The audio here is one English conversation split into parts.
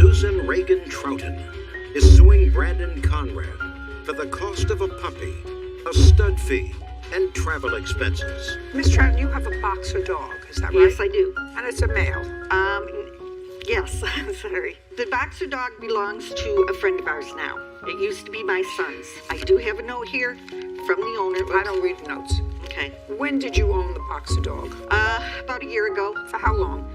Susan Reagan Trouton is suing Brandon Conrad for the cost of a puppy, a stud fee, and travel expenses. Miss Trouton, you have a boxer dog, is that right? Yes, I do. And it's a male. Yes, I'm sorry. The boxer dog belongs to a friend of ours now. It used to be my son's. I do have a note here from the owner. I don't read notes. Okay. When did you own the boxer dog? About a year ago. For how long?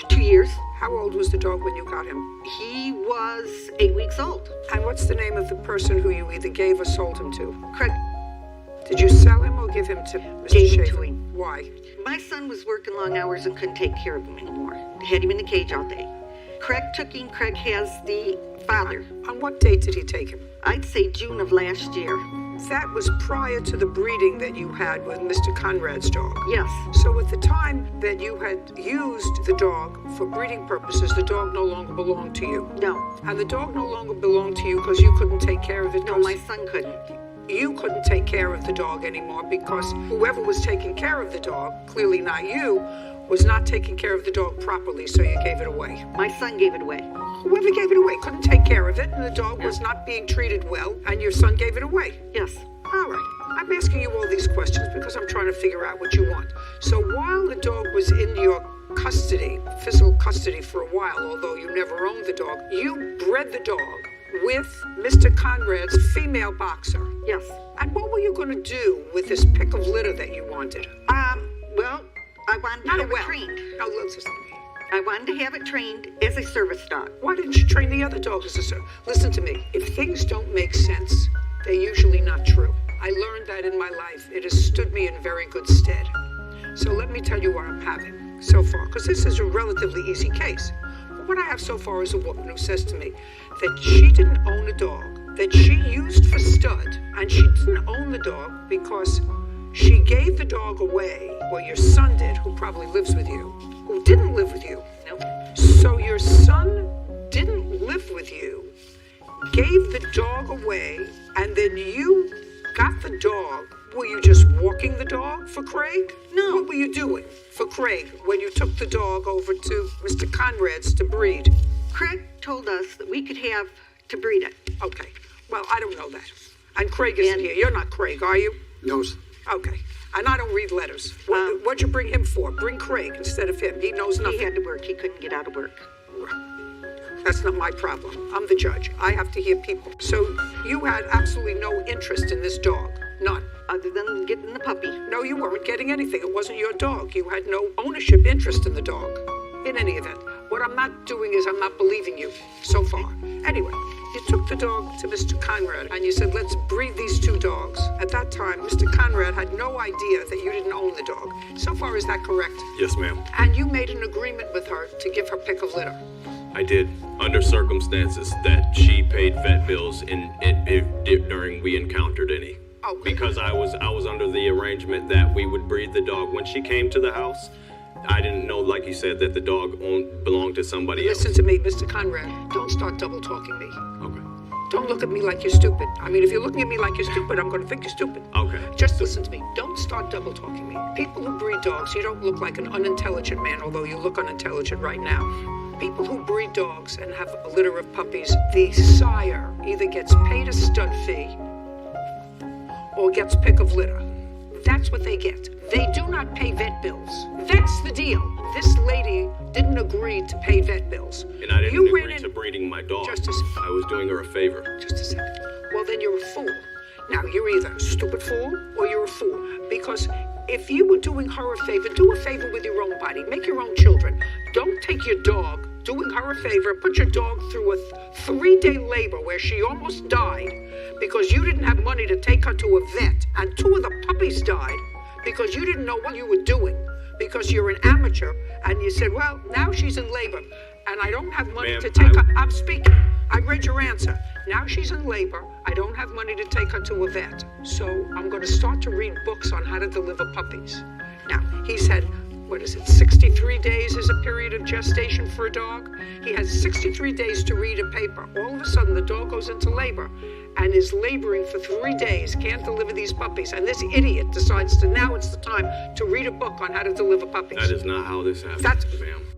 2 years. How old was the dog when you got him? He was 8 weeks old. And what's the name of the person who you either gave or sold him to? Craig. Did you sell him or give him to Mr. Gave him Schaefer? to him. Why? My son was working long hours and couldn't take care of him anymore. Had him in the cage all day. Craig took him. Craig has the father. On what date did he take him? I'd say June of last year. That was prior to the breeding that you had with Mr. Conrad's dog. Yes. So at the time that you had used the dog for breeding purposes, the dog no longer belonged to you. No. And the dog no longer belonged to you because you couldn't take care of it. No, my son couldn't. You couldn't take care of the dog anymore because whoever was taking care of the dog, clearly not you, was not taking care of the dog properly, so you gave it away. My son gave it away. Whoever gave it away couldn't take care of it, and the dog was not being treated well, and your son gave it away. Yes. All right. I'm asking you all these questions because I'm trying to figure out what you want. So while the dog was in your custody, physical custody for a while, although you never owned the dog, you bred the dog with Mr. Conrad's female boxer. Yes. And what were you going to do with this pick of litter that you wanted? Well, I wanted to have it trained. No, listen. I wanted to have it trained as a service dog. Why didn't you train the other dogs as a service? Listen to me. If things don't make sense, they're usually not true. I learned that in my life. It has stood me in very good stead. So let me tell you what I'm having so far, because this is a relatively easy case. But what I have so far is a woman who says to me that she didn't own a dog, that she used for stud, and she didn't own the dog because she gave the dog away, or your son did, who probably lives with you, who didn't live with you. Nope. So your son didn't live with you, gave the dog away, and then you got the dog. Were you just walking the dog for Craig? No. What were you doing for Craig when you took the dog over to Mr. Conrad's to breed? Craig told us that we could have to breed it. Okay. Well, I don't know that. And Craig isn't here. You're not Craig, are you? No, sir. Okay. And I don't read letters. What'd you bring him for? Bring Craig instead of him. He knows nothing. He had to work. He couldn't get out of work. That's not my problem. I'm the judge. I have to hear people. So you had absolutely no interest in this dog. None. Other than getting the puppy. No, you weren't getting anything. It wasn't your dog. You had no ownership interest in the dog. In any event, what I'm not doing is I'm not believing you so far. Anyway, you took the dog to Mr. Conrad and you said, let's breed these two dogs. At that time, Mr. Conrad had no idea that you didn't own the dog. So far, is that correct? Yes, ma'am. And you made an agreement with her to give her pick of litter. I did, under circumstances that she paid vet bills during we encountered any. Okay. Because I was under the arrangement that we would breed the dog. When she came to the house, I didn't know, like you said, that the dog belonged to somebody else. Listen to me, Mr. Conrad. Don't start double talking me. Okay. Don't look at me like you're stupid. I mean, if you're looking at me like you're stupid, I'm going to think you're stupid. Okay. Just listen to me. Don't start double talking me. People who breed dogs, you don't look like an unintelligent man, although you look unintelligent right now. People who breed dogs and have a litter of puppies, the sire either gets paid a stud fee or gets pick of litter. That's what they get. They do not pay vet bills. That's the deal. This lady didn't agree to pay vet bills. And I didn't agree to breeding my dog. Just a second. I was doing her a favor. Just a second. Well, then you're a fool. Now, you're either a stupid fool or you're a fool. Because if you were doing her a favor, do a favor with your own body. Make your own children. Don't take your dog, doing her a favor, put your dog through a 3-day labor where she almost died because you didn't have money to take her to a vet. And 2 of the puppies died because you didn't know what you were doing, because you're an amateur, and you said, well, now she's in labor, and I don't have money to take her. I'm speaking. I read your answer. Now she's in labor. I don't have money to take her to a vet. So I'm going to start to read books on how to deliver puppies. Now, he said, 63 days is a period of gestation for a dog? He has 63 days to read a paper. All of a sudden, the dog goes into labor and is laboring for 3 days, can't deliver these puppies. And this idiot decides now it's the time to read a book on how to deliver puppies. That is not how this happens, ma'am.